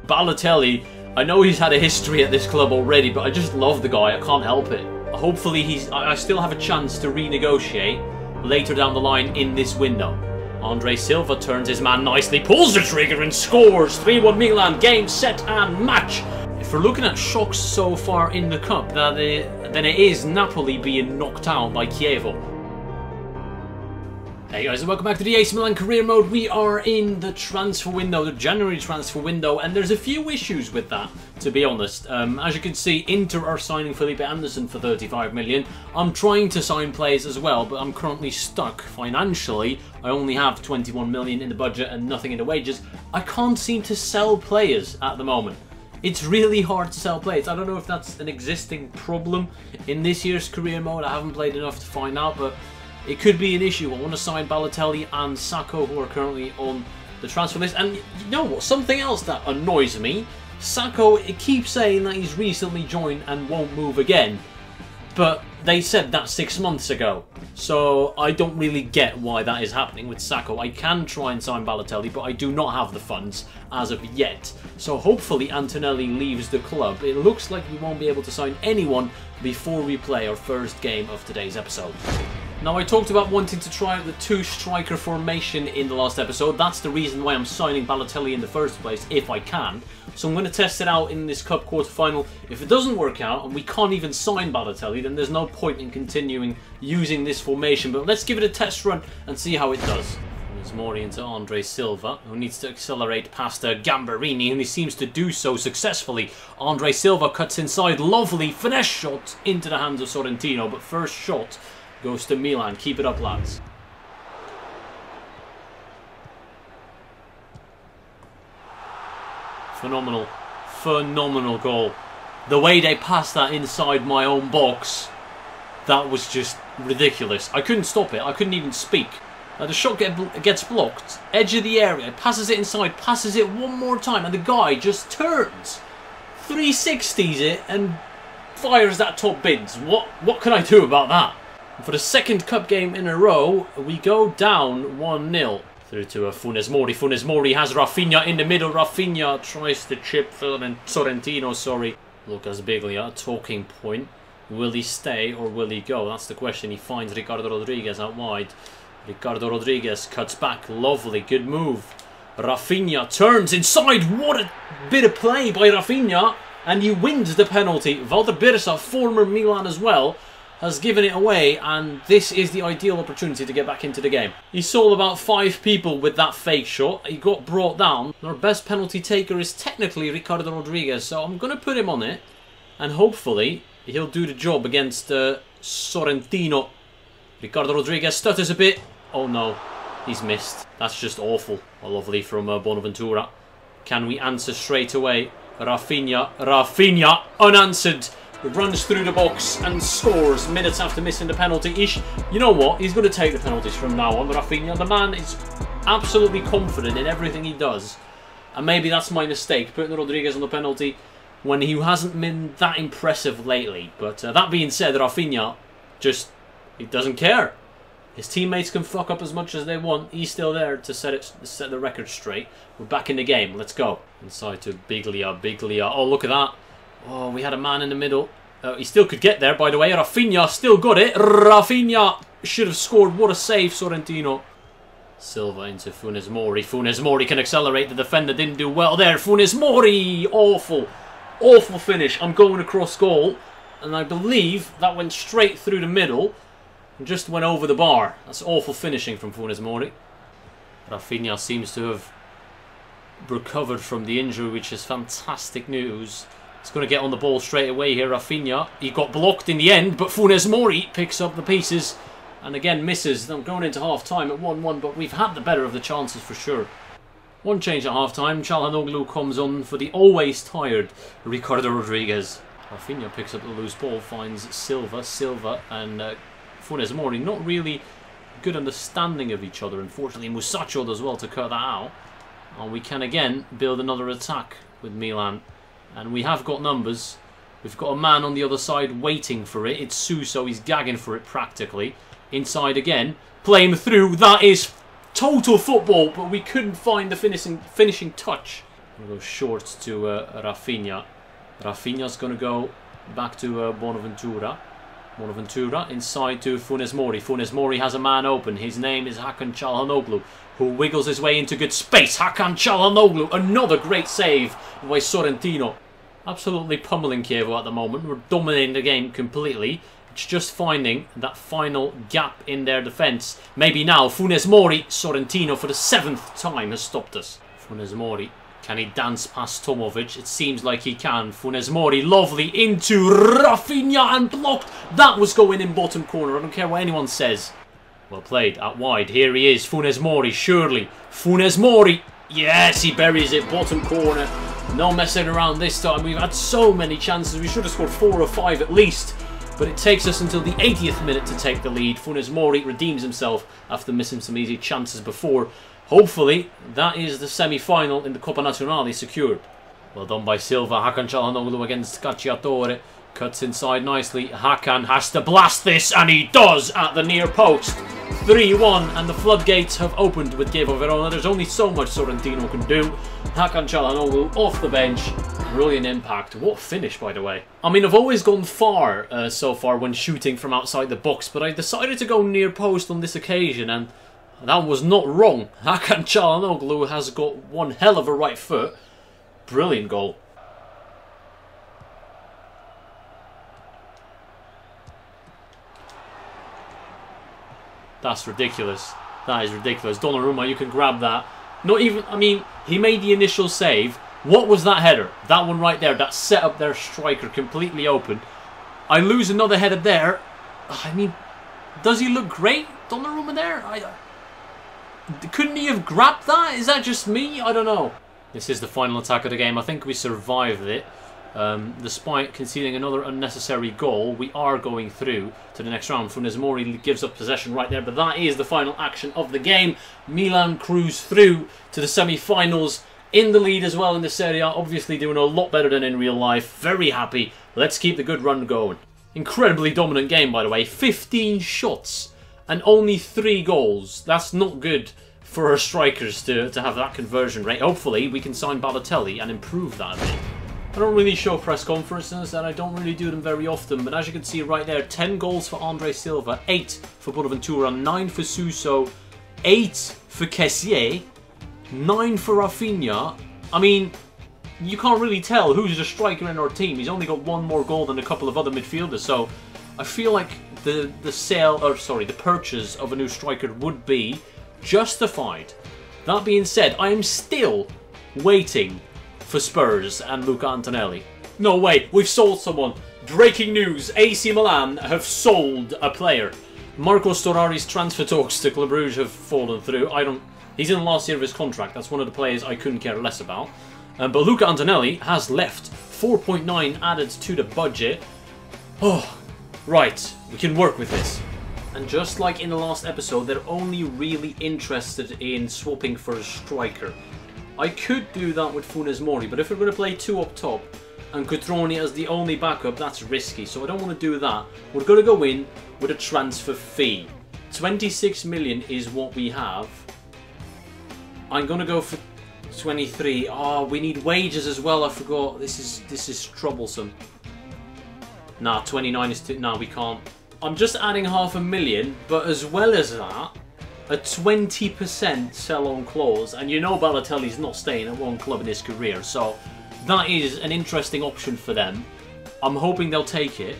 Balotelli, I know he's had a history at this club already, but I just love the guy. I can't help it. Hopefully I still have a chance to renegotiate later down the line in this window. Andre Silva turns his man nicely, pulls the trigger and scores. 3-1 Milan, game, set and match. If we're looking at shocks so far in the cup, then it is Napoli being knocked out by Chievo. Hey guys, and welcome back to the AC Milan career mode. We are in the transfer window, the January transfer window, and there's a few issues with that, to be honest. As you can see, Inter are signing Felipe Anderson for 35 million. I'm trying to sign players as well, but I'm currently stuck financially. I only have 21 million in the budget and nothing in the wages. I can't seem to sell players at the moment. It's really hard to sell players. I don't know if that's an existing problem in this year's career mode. I haven't played enough to find out, but it could be an issue. I want to sign Balotelli and Sacco, who are currently on the transfer list. And you know what? Something else that annoys me. Sacco, it keeps saying that he's recently joined and won't move again. But they said that 6 months ago. So I don't really get why that is happening with Sacco. I can try and sign Balotelli, but I do not have the funds as of yet. So hopefully Antonelli leaves the club. It looks like we won't be able to sign anyone before we play our first game of today's episode. Now, I talked about wanting to try out the two-striker formation in the last episode. That's the reason why I'm signing Balotelli in the first place, if I can. So I'm going to test it out in this Cup quarter-final. If it doesn't work out, and we can't even sign Balotelli, then there's no point in continuing using this formation. But let's give it a test run and see how it does. There's Mori into Andre Silva, who needs to accelerate past Gambarini, and he seems to do so successfully. Andre Silva cuts inside, lovely finesse shot into the hands of Sorrentino, but first shot goes to Milan. Keep it up, lads. Phenomenal. Phenomenal goal. The way they passed that inside my own box, that was just ridiculous. I couldn't stop it. I couldn't even speak. The shot gets blocked. Edge of the area. Passes it inside. Passes it one more time. And the guy just turns. 360s it and fires that top bins. What can I do about that? For the second cup game in a row, we go down 1-0. Through to Funes Mori. Funes Mori has Rafinha in the middle. Rafinha tries to chip Sorrentino, sorry. Lucas Biglia, talking point. Will he stay or will he go? That's the question. He finds Ricardo Rodriguez out wide. Ricardo Rodriguez cuts back. Lovely, good move. Rafinha turns inside. What a bit of play by Rafinha. And he wins the penalty. Walter Birsa, former Milan as well, has given it away, and this is the ideal opportunity to get back into the game. He saw about 5 people with that fake shot. He got brought down. Our best penalty taker is technically Ricardo Rodriguez, so I'm going to put him on it, and hopefully he'll do the job against Sorrentino. Ricardo Rodriguez stutters a bit. Oh no, he's missed. That's just awful. Lovely from Bonaventura. Can we answer straight away? Rafinha, unanswered. Runs through the box and scores minutes after missing the penalty. You know what? He's going to take the penalties from now on. Rafinha, the man is absolutely confident in everything he does. And maybe that's my mistake, putting Rodriguez on the penalty when he hasn't been that impressive lately. But that being said, Rafinha he doesn't care. His teammates can fuck up as much as they want. He's still there to set the record straight. We're back in the game. Let's go. Inside to Biglia. Oh, look at that. Oh, we had a man in the middle. He still could get there, by the way. Rafinha still got it. Rafinha should have scored. What a save, Sorrentino. Silva into Funes Mori. Funes Mori can accelerate. The defender didn't do well there. Funes Mori. Awful. Awful finish. I'm going across goal. And I believe that went straight through the middle. And just went over the bar. That's awful finishing from Funes Mori. Rafinha seems to have recovered from the injury, which is fantastic news. He's going to get on the ball straight away here, Rafinha. He got blocked in the end, but Funes Mori picks up the pieces and again misses. I'm going into half-time at 1-1, but we've had the better of the chances for sure. One change at half-time. Çalhanoğlu comes on for the always tired Ricardo Rodriguez. Rafinha picks up the loose ball, finds Silva and Funes Mori. Not really good understanding of each other. Unfortunately, Musacho does well to cut that out. And we can again build another attack with Milan. And we have got numbers. We've got a man on the other side waiting for it. It's Suso. He's gagging for it practically. Inside again. Play him through. That is total football. But we couldn't find the finishing touch. We'll go short to Rafinha. Rafinha's going to go back to Bonaventura. Bonaventura inside to Funes Mori. Funes Mori has a man open. His name is Hakan Çalhanoğlu, who wiggles his way into good space. Hakan Çalhanoğlu, another great save by Sorrentino. Absolutely pummeling Chievo at the moment. We're dominating the game completely. It's just finding that final gap in their defence. Maybe now, Funes Mori. Sorrentino for the 7th time has stopped us. Funes Mori. Can he dance past Tomovic? It seems like he can. Funes Mori, lovely, into Rafinha and blocked. That was going in bottom corner. I don't care what anyone says. Well played, out wide. Here he is, Funes Mori, surely. Funes Mori. Yes, he buries it, bottom corner. No messing around this time. We've had so many chances. We should have scored 4 or 5 at least. But it takes us until the 80th minute to take the lead. Funes Mori redeems himself after missing some easy chances before. Hopefully, that is the semi-final in the Coppa Nazionale secured. Well done by Silva. Hakan Çalhanoğlu against Cacciatore. Cuts inside nicely. Hakan has to blast this, and he does at the near post. 3-1, and the floodgates have opened with Chievo Verona. There's only so much Sorrentino can do. Hakan Çalhanoğlu off the bench. Brilliant impact. What finish, by the way. I mean, I've always gone far so far when shooting from outside the box, but I decided to go near post on this occasion, and that was not wrong. Hakan Çalhanoğlu has got one hell of a right foot. Brilliant goal. That's ridiculous. That is ridiculous. Donnarumma, you can grab that. Not even, I mean, he made the initial save. What was that header? That one right there, that set up their striker completely open. I lose another header there. I mean, does he look great, Donnarumma there? Couldn't he have grabbed that? Is that just me? I don't know. This is the final attack of the game. I think we survived it. Despite conceding another unnecessary goal, we are going through to the next round. Funes Mori gives up possession right there, but that is the final action of the game. Milan cruise through to the semi-finals in the lead as well in the Serie A. Obviously doing a lot better than in real life. Very happy. Let's keep the good run going. Incredibly dominant game, by the way. 15 shots and only 3 goals. That's not good for our strikers to have that conversion rate. Hopefully we can sign Balotelli and improve that a bit. I don't really show press conferences and I don't really do them very often, but as you can see right there, 10 goals for Andre Silva, 8 for Bonaventura, 9 for Suso, 8 for Kessié, 9 for Rafinha. I mean, you can't really tell who's the striker in our team. He's only got 1 more goal than a couple of other midfielders, so I feel like the purchase of a new striker would be justified. That being said, I am still waiting for Spurs and Luca Antonelli. No way, we've sold someone. Breaking news, AC Milan have sold a player. Marco Storari's transfer talks to Club Brugge have fallen through. He's in the last year of his contract. That's one of the players I couldn't care less about. But Luca Antonelli has left. 4.9 added to the budget. Oh, right, we can work with this. And just like in the last episode, they're only really interested in swapping for a striker. I could do that with Funes Mori, but if we're going to play 2 up top and Cutrone as the only backup, that's risky, so I don't want to do that. We're going to go in with a transfer fee. 26 million is what we have. I'm going to go for 23. Oh, we need wages as well, I forgot. This is troublesome. Nah, 29 is too... Nah, we can't. I'm just adding 500,000, but as well as that, a 20% sell-on clause, and you know Balotelli's not staying at one club in his career, so that is an interesting option for them. I'm hoping they'll take it.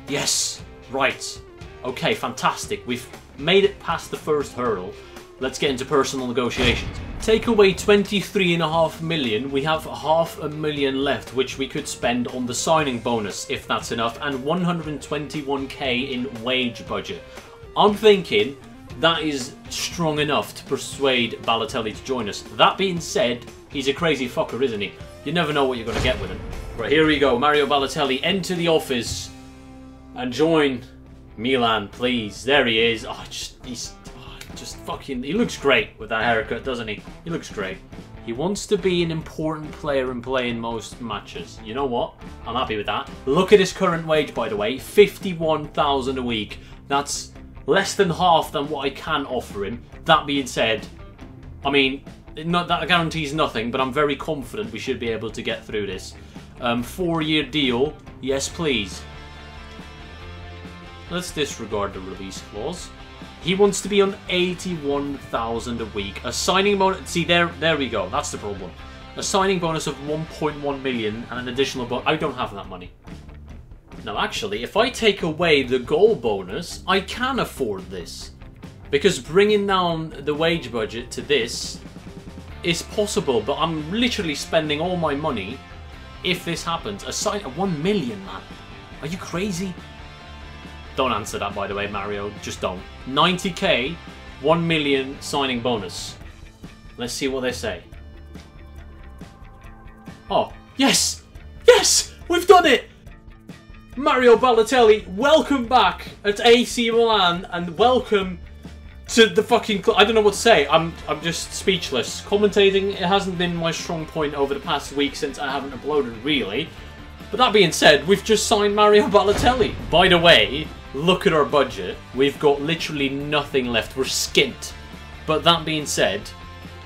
Yes, right. Okay, fantastic. We've made it past the first hurdle. Let's get into personal negotiations. Take away 23.5 million, we have 500,000 left, which we could spend on the signing bonus, if that's enough, and 121k in wage budget. I'm thinking that is strong enough to persuade Balotelli to join us. That being said, he's a crazy fucker, isn't he? You never know what you're going to get with him. Right, here we go. Mario Balotelli, enter the office and join Milan, please. There he is. Oh, he looks great with that haircut, doesn't he? He looks great. He wants to be an important player and play in most matches. You know what? I'm happy with that. Look at his current wage, by the way. 51,000 a week. That's less than half than what I can offer him. That being said, I mean, that guarantees nothing, but I'm very confident we should be able to get through this. 4-year deal, yes please. Let's disregard the release clause. He wants to be on 81,000 a week. A signing bonus. See, there we go. That's the problem. A signing bonus of 1.1 million and an additional bonus. I don't have that money. Now, actually, if I take away the goal bonus, I can afford this. Because bringing down the wage budget to this is possible, but I'm literally spending all my money if this happens. A sign of 1 million, man. Are you crazy? Don't answer that, by the way, Mario. Just don't. 90k, 1 million signing bonus. Let's see what they say. Oh, yes! Yes! We've done it! Mario Balotelli, welcome back at AC Milan, and welcome to the fucking club. I don't know what to say. I'm just speechless. Commentating, it hasn't been my strong point over the past week since I haven't uploaded, really. But that being said, we've just signed Mario Balotelli. By the way, look at our budget. We've got literally nothing left. We're skint. But that being said,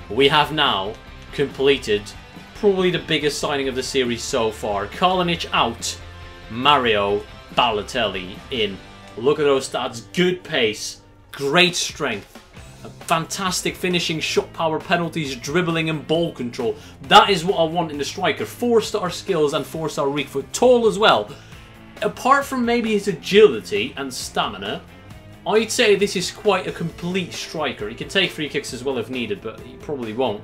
we have now completed probably the biggest signing of the series so far. Kalinic out, Mario Balotelli in. Look at those stats. Good pace, great strength, a fantastic finishing, shot power, penalties, dribbling and ball control. That is what I want in the striker. 4-star skills and 4-star weak foot. Tall as well. Apart from maybe his agility and stamina, I'd say this is quite a complete striker. He can take free kicks as well if needed, but he probably won't.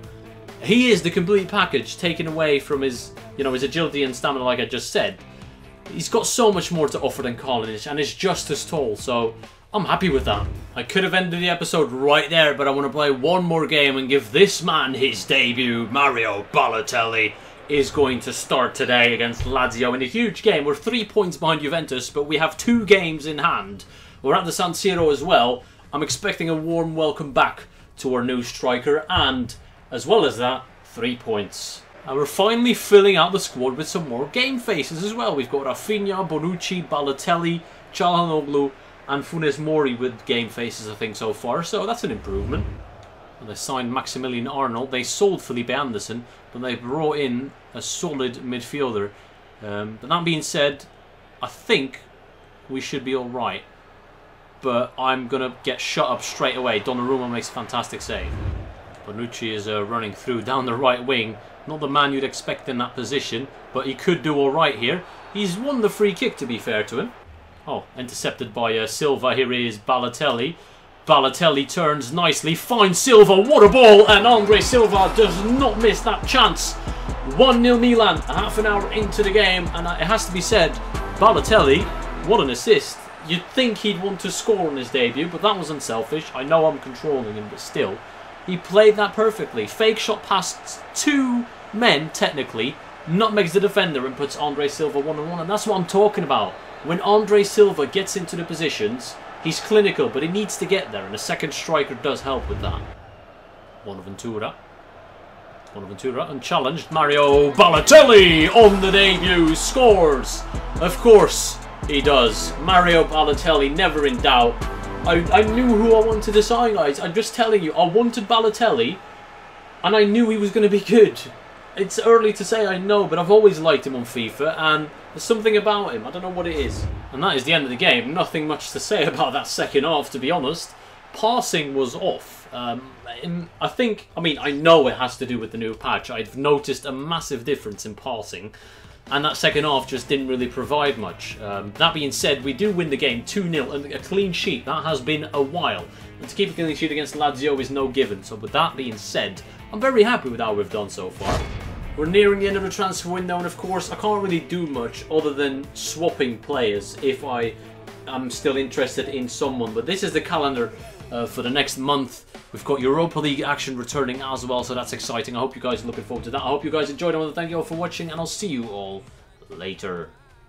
He is the complete package, taken away from his, his agility and stamina, like I just said. He's got so much more to offer than Kalinic, and is just as tall, so I'm happy with that. I could have ended the episode right there, but I want to play one more game and give this man his debut. Mario Balotelli is going to start today against Lazio in a huge game. We're 3 points behind Juventus, but we have 2 games in hand. We're at the San Siro as well. I'm expecting a warm welcome back to our new striker, and as well as that, 3 points. And we're finally filling out the squad with some more game faces as well. We've got Rafinha, Bonucci, Balotelli, Çalhanoğlu, and Funes Mori with game faces, I think, so far. So that's an improvement. And they signed Maximilian Arnold. They sold Felipe Anderson, but they brought in a solid midfielder. But that being said, I think we should be alright. But I'm going to get shut up straight away. Donnarumma makes a fantastic save. Bonucci is running through down the right wing. Not the man you'd expect in that position, but he could do alright here. He's won the free kick, to be fair to him. Oh, intercepted by Silva. Here is Balotelli. Balotelli turns nicely, finds Silva. What a ball! And Andre Silva does not miss that chance. 1-0 Milan, a half an hour into the game, and it has to be said, Balotelli, what an assist. You'd think he'd want to score on his debut, but that was unselfish. I know I'm controlling him, but still. He played that perfectly. Fake shot past 2 men, technically. Nutmegs the defender and puts Andre Silva 1-on-1. And that's what I'm talking about. When Andre Silva gets into the positions, he's clinical, but he needs to get there. And a second striker does help with that. Bonaventura, unchallenged. Mario Balotelli on the debut. Scores. Of course he does. Mario Balotelli, never in doubt. I knew who I wanted to sign, guys. I'm just telling you, I wanted Balotelli, and I knew he was going to be good. It's early to say, I know, but I've always liked him on FIFA, and there's something about him. I don't know what it is. And that is the end of the game. Nothing much to say about that second half, to be honest. Passing was off. I know it has to do with the new patch. I've noticed a massive difference in passing. And that second half just didn't really provide much. That being said, we do win the game 2-0 and a clean sheet. That has been a while. And to keep a clean sheet against Lazio is no given. So with that being said, I'm very happy with how we've done so far. We're nearing the end of the transfer window, and of course I can't really do much other than swapping players if I am still interested in someone. But this is the calendar for the next month. We've got Europa League action returning as well, so that's exciting. I hope you guys are looking forward to that. I hope you guys enjoyed. I want to thank you all for watching, and I'll see you all later.